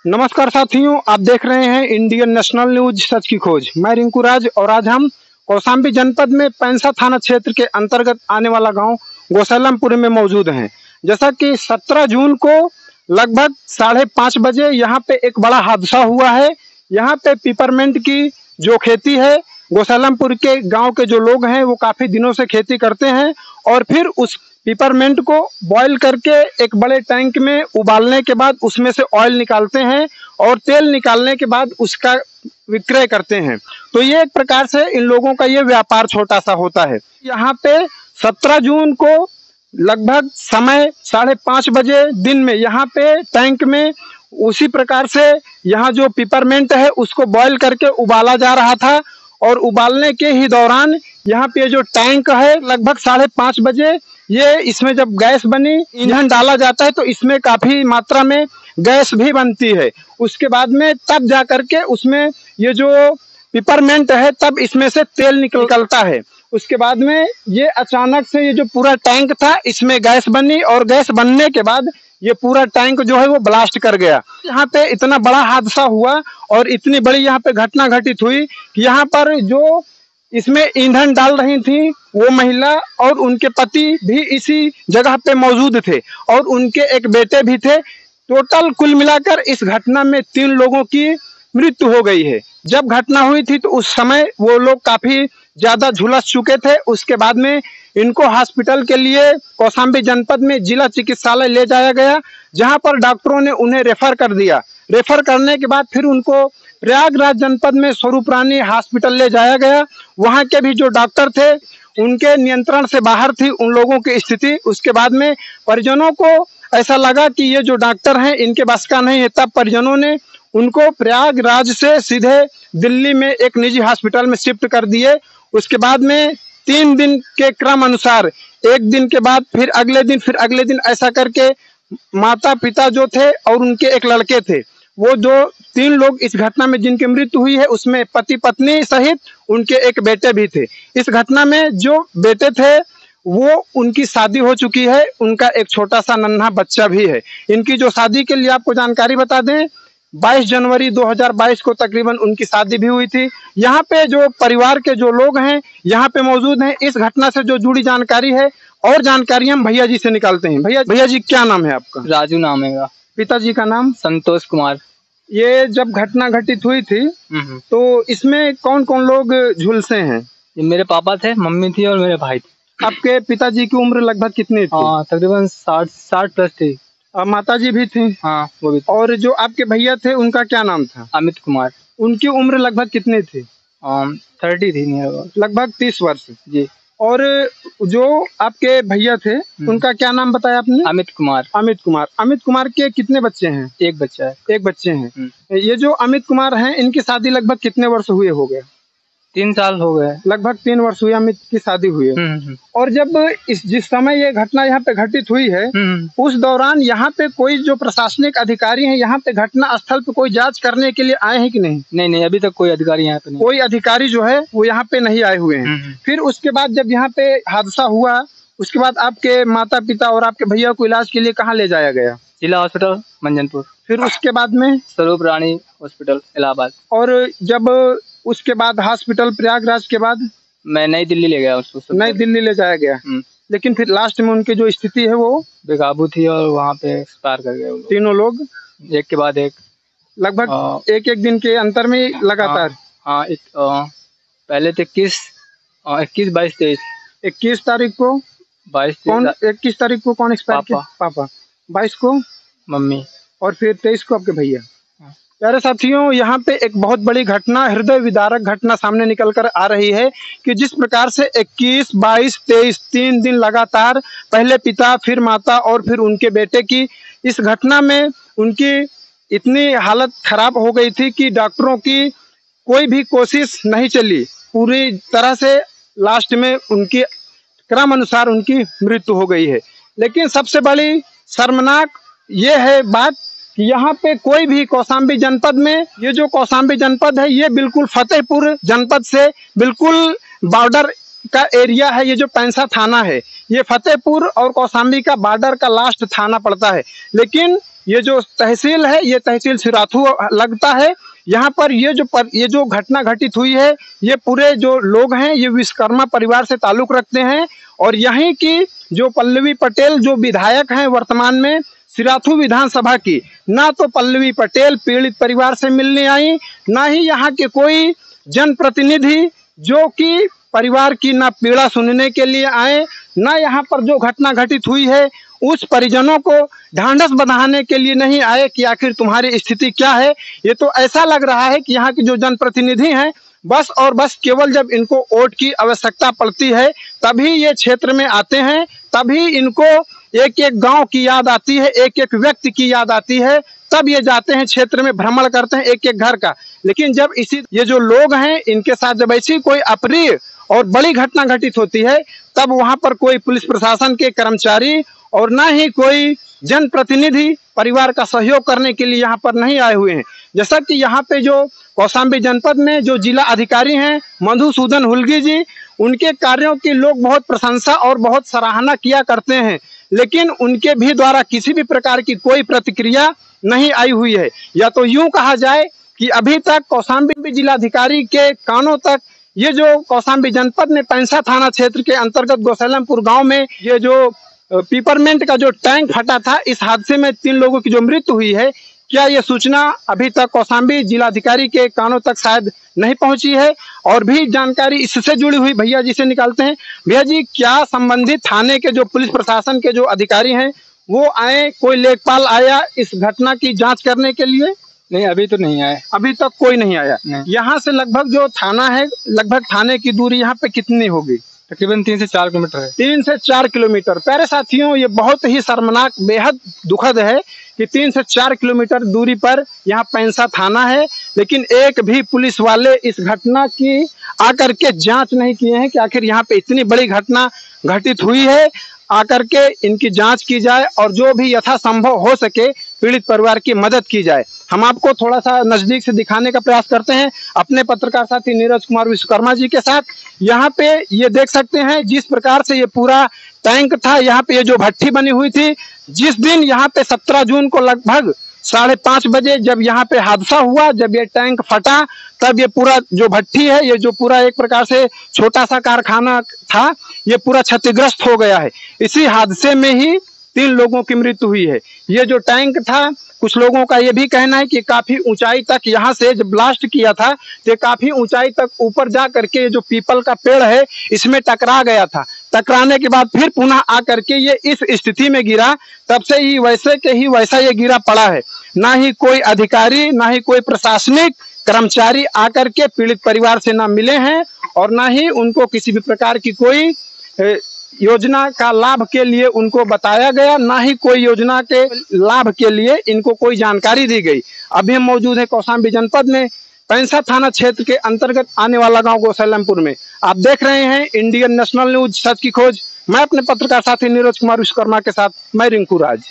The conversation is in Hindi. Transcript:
नमस्कार साथियों, आप देख रहे हैं इंडियन नेशनल न्यूज सच की खोज। मैं रिंकू राज और आज हम कौशाम्बी जनपद में पैंसा थाना क्षेत्र के अंतर्गत आने वाला गांव गोसलमपुर में मौजूद हैं। जैसा कि 17 जून को लगभग 5:30 बजे यहाँ पे एक बड़ा हादसा हुआ है। यहाँ पे पिपरमेंट की जो खेती है, गोसलमपुर के गांव के जो लोग हैं वो काफी दिनों से खेती करते हैं और फिर उस पिपरमेंट को बॉईल करके एक बड़े टैंक में उबालने के बाद उसमें से ऑयल निकालते हैं और तेल निकालने के बाद उसका विक्रय करते हैं। तो ये एक प्रकार से इन लोगों का ये व्यापार छोटा सा होता है। यहाँ पे 17 जून को लगभग समय 5:30 बजे दिन में यहाँ पे टैंक में उसी प्रकार से यहाँ जो पिपरमेंट है उसको बॉईल करके उबाला जा रहा था और उबालने के ही दौरान यहाँ पे जो टैंक है लगभग 5:30 बजे ये इसमें जब गैस बनी, ईंधन डाला जाता है तो इसमें काफी मात्रा में गैस भी बनती है। उसके बाद में तब जा करके उसमें ये जो पिपरमेंट है तब इसमें से तेल निकलता है। उसके बाद में ये अचानक से ये जो पूरा टैंक था इसमें गैस बनी और गैस बनने के बाद ये पूरा टैंक जो है वो ब्लास्ट कर गया। यहाँ पे इतना बड़ा हादसा हुआ और इतनी बड़ी यहाँ पे घटना घटित हुई कि यहाँ पर जो इसमें ईंधन डाल रही थी वो महिला और उनके पति भी इसी जगह पे मौजूद थे और उनके एक बेटे भी थे। टोटल कुल मिलाकर इस घटना में 3 लोगों की मृत्यु हो गई है। जब घटना हुई थी तो उस समय वो लोग काफी ज्यादा झुलस चुके थे। उसके बाद में इनको हॉस्पिटल के लिए कौशाम्बी जनपद में जिला चिकित्सालय ले जाया गया, जहां पर डॉक्टरों ने उन्हें रेफर कर दिया। रेफर करने के बाद फिर उनको प्रयागराज जनपद में स्वरूप रानी हॉस्पिटल ले जाया गया। वहां के भी जो डॉक्टर थे उनके नियंत्रण से बाहर थी उन लोगों की स्थिति। उसके बाद में परिजनों को ऐसा लगा कि ये जो डॉक्टर हैं इनके बस का नहीं है, तब परिजनों ने उनको प्रयागराज से सीधे दिल्ली में एक निजी हॉस्पिटल में शिफ्ट कर दिए। उसके बाद में 3 दिन के क्रम अनुसार एक दिन के बाद फिर अगले दिन ऐसा करके माता पिता जो थे और उनके एक लड़के थे, वो जो 3 लोग इस घटना में जिनकी मृत्यु हुई है उसमें पति पत्नी सहित उनके एक बेटे भी थे। इस घटना में जो बेटे थे वो उनकी शादी हो चुकी है, उनका एक छोटा सा नन्हा बच्चा भी है। इनकी जो शादी के लिए आपको जानकारी बता दें, 22 जनवरी 2022 को तकरीबन उनकी शादी भी हुई थी। यहाँ पे जो परिवार के जो लोग हैं यहाँ पे मौजूद हैं। इस घटना से जो जुड़ी जानकारी है और जानकारी हम भैया जी से निकालते हैं। भैया जी क्या नाम है आपका? राजू नाम है। पिताजी का नाम? संतोष कुमार। ये जब घटना घटित हुई थी तो इसमें कौन कौन लोग झुलसे हैं? ये मेरे पापा थे, मम्मी थी और मेरे भाई थे। आपके पिताजी की उम्र लगभग कितनी थी? तकरीबन 60 प्लस थी। माताजी भी थी? हाँ, वो भी। और जो आपके भैया थे उनका क्या नाम था? अमित कुमार। उनकी उम्र लगभग कितनी थी? 30 थी, लगभग 30 वर्ष जी। और जो आपके भैया थे उनका क्या नाम बताया आपने? अमित कुमार। अमित कुमार। अमित कुमार के कितने बच्चे हैं? एक बच्चा है। एक बच्चे हैं। ये जो अमित कुमार हैं इनकी शादी लगभग कितने वर्ष हुए हो गए? 3 साल हो गए। लगभग 3 वर्ष हुए अमित की शादी हुई है। और जब जिस समय ये घटना यहाँ पे घटित हुई है उस दौरान यहाँ पे कोई जो प्रशासनिक अधिकारी हैं यहाँ पे घटना स्थल पे कोई जांच करने के लिए आए हैं कि नहीं? नहीं, अभी तक कोई अधिकारी यहाँ पे नहीं। कोई अधिकारी जो है वो यहाँ पे नहीं आए हुए हैं। फिर उसके बाद जब यहाँ पे हादसा हुआ उसके बाद आपके माता पिता और आपके भैया को इलाज के लिए कहाँ ले जाया गया? जिला हॉस्पिटल मंजनपुर। फिर उसके बाद में स्वरूप रानी हॉस्पिटल इलाहाबाद। और जब उसके बाद हॉस्पिटल प्रयागराज के बाद मैं नई दिल्ली ले गया उसको। नई दिल्ली ले जाया गया। लेकिन फिर लास्ट में उनकी जो स्थिति है वो बेकाबू थी और वहाँ पे एक्सपायर कर गए तीनों लोग, एक के बाद एक, लगभग एक दिन के अंतर में लगातार। पहले तो 21, 22, 23। 21 तारीख को 21 तारीख को कौन एक्सपायर किया? पापा। 22 को मम्मी और फिर 23 को आपके भैया। प्यारे साथियों, यहाँ पे एक बहुत बड़ी घटना, हृदय विदारक घटना सामने निकल कर आ रही है कि जिस प्रकार से 21, 22, 23 3 दिन लगातार पहले पिता फिर माता और फिर उनके बेटे की इस घटना में उनकी इतनी हालत खराब हो गई थी कि डॉक्टरों की कोई भी कोशिश नहीं चली। पूरी तरह से लास्ट में उनकी क्रम अनुसार उनकी मृत्यु हो गई है। लेकिन सबसे बड़ी शर्मनाक ये है बात कि यहाँ पे कोई भी कौशाम्बी जनपद में, ये जो कौशाम्बी जनपद है ये बिल्कुल फतेहपुर जनपद से बिल्कुल बॉर्डर का एरिया है, ये जो पैंसा थाना है, ये फतेहपुर और कौशाम्बी का बॉर्डर का लास्ट थाना पड़ता है। लेकिन ये जो तहसील है, ये तहसील सिराथू लगता है। यहाँ पर ये जो घटना घटित हुई है, ये पूरे जो लोग हैं ये विश्वकर्मा परिवार से ताल्लुक रखते हैं। और यहीं की जो पल्लवी पटेल जो विधायक हैं वर्तमान में सिराथू विधानसभा की, ना तो पल्लवी पटेल पीड़ित परिवार से मिलने आई, ना ही यहाँ के कोई जनप्रतिनिधि जो कि परिवार की ना पीड़ा सुनने के लिए आए, ना यहाँ पर जो घटना घटित हुई है उस परिजनों को ढांढस बंधाने के लिए नहीं आए कि आखिर तुम्हारी स्थिति क्या है। ये तो ऐसा लग रहा है कि यहाँ के जो जनप्रतिनिधि हैं बस और बस केवल जब इनको वोट की आवश्यकता पड़ती है तभी ये क्षेत्र में आते हैं, तभी इनको एक एक गांव की याद आती है, एक एक व्यक्ति की याद आती है, तब ये जाते हैं क्षेत्र में भ्रमण करते हैं एक एक घर का। लेकिन जब ये जो लोग हैं इनके साथ जब ऐसी कोई अप्रिय और बड़ी घटना घटित होती है तब वहां पर कोई पुलिस प्रशासन के कर्मचारी और ना ही कोई जनप्रतिनिधि परिवार का सहयोग करने के लिए यहाँ पर नहीं आए हुए हैं। जैसा कि यहाँ पे जो कौशाम्बी जनपद में जो जिला अधिकारी हैं मधुसूदन हुल्गी जी, उनके कार्यों की लोग बहुत प्रशंसा और बहुत सराहना किया करते हैं, लेकिन उनके भी द्वारा किसी भी प्रकार की कोई प्रतिक्रिया नहीं आई हुई है। या तो यूं कहा जाए कि अभी तक कौशाम्बी जिलाधिकारी के कानों तक ये जो कौशाम्बी जनपद में पैंसा थाना क्षेत्र के अंतर्गत गौसैलमपुर गांव में ये जो पीपरमेंट का जो टैंक फटा था, इस हादसे में 3 लोगों की जो मृत्यु हुई है, क्या ये सूचना अभी तक कौशाम्बी जिलाधिकारी के कानों तक शायद नहीं पहुंची है। और भी जानकारी इससे जुड़ी हुई भैया जी से निकालते हैं। भैया जी, क्या संबंधित थाने के जो पुलिस प्रशासन के जो अधिकारी हैं वो आए, कोई लेखपाल आया इस घटना की जांच करने के लिए? नहीं, अभी तो नहीं आए, अभी तक कोई नहीं आया। यहाँ से लगभग जो थाना है, लगभग थाने की दूरी यहाँ पे कितनी होगी? तकरीबन 3 से 4 किलोमीटर है। 3 से 4 किलोमीटर। प्यारे साथियों, ये बहुत ही शर्मनाक, बेहद दुखद है कि 3 से 4 किलोमीटर दूरी पर यहाँ पैंसा थाना है, लेकिन एक भी पुलिस वाले इस घटना की आकर के जांच नहीं किए हैं कि आखिर यहाँ पे इतनी बड़ी घटना घटित हुई है। आकर के इनकी जांच की जाए और जो भी यथासंभव हो सके पीड़ित परिवार की मदद की जाए। हम आपको थोड़ा सा नजदीक से दिखाने का प्रयास करते हैं अपने पत्रकार साथी नीरज कुमार विश्वकर्मा जी के साथ। यहाँ पे ये देख सकते हैं जिस प्रकार से ये पूरा टैंक था, यहाँ पे ये जो भट्टी बनी हुई थी, जिस दिन यहाँ पे 17 जून को लगभग 5:30 बजे जब यहाँ पे हादसा हुआ, जब ये टैंक फटा, तब ये पूरा जो भट्टी है, ये जो पूरा एक प्रकार से छोटा सा कारखाना था, ये पूरा क्षतिग्रस्त हो गया है। इसी हादसे में ही 3 लोगों की मृत्यु हुई है। ये जो टैंक था, कुछ लोगों का ये भी कहना है कि काफी ऊंचाई तक यहाँ से जब ब्लास्ट किया था तो काफी ऊंचाई तक ऊपर जा करके जो पीपल का पेड़ है इसमें टकरा गया था। टकराने के बाद फिर पुनः आकर के ये इस स्थिति में गिरा, तब से ही वैसे के ही वैसा ये गिरा पड़ा है। ना ही कोई अधिकारी, ना ही कोई प्रशासनिक कर्मचारी आकर के पीड़ित परिवार से ना मिले हैं और ना ही उनको किसी भी प्रकार की कोई योजना का लाभ के लिए उनको बताया गया, ना ही कोई योजना के लाभ के लिए इनको कोई जानकारी दी गई। अभी हम मौजूद है कौशाम्बी जनपद में पैंसा थाना क्षेत्र के अंतर्गत आने वाला गांव गौसैलमपुर में। आप देख रहे हैं इंडियन नेशनल न्यूज सच की खोज। मैं अपने पत्रकार साथी नीरज कुमार विश्वकर्मा के साथ मैं रिंकू राज।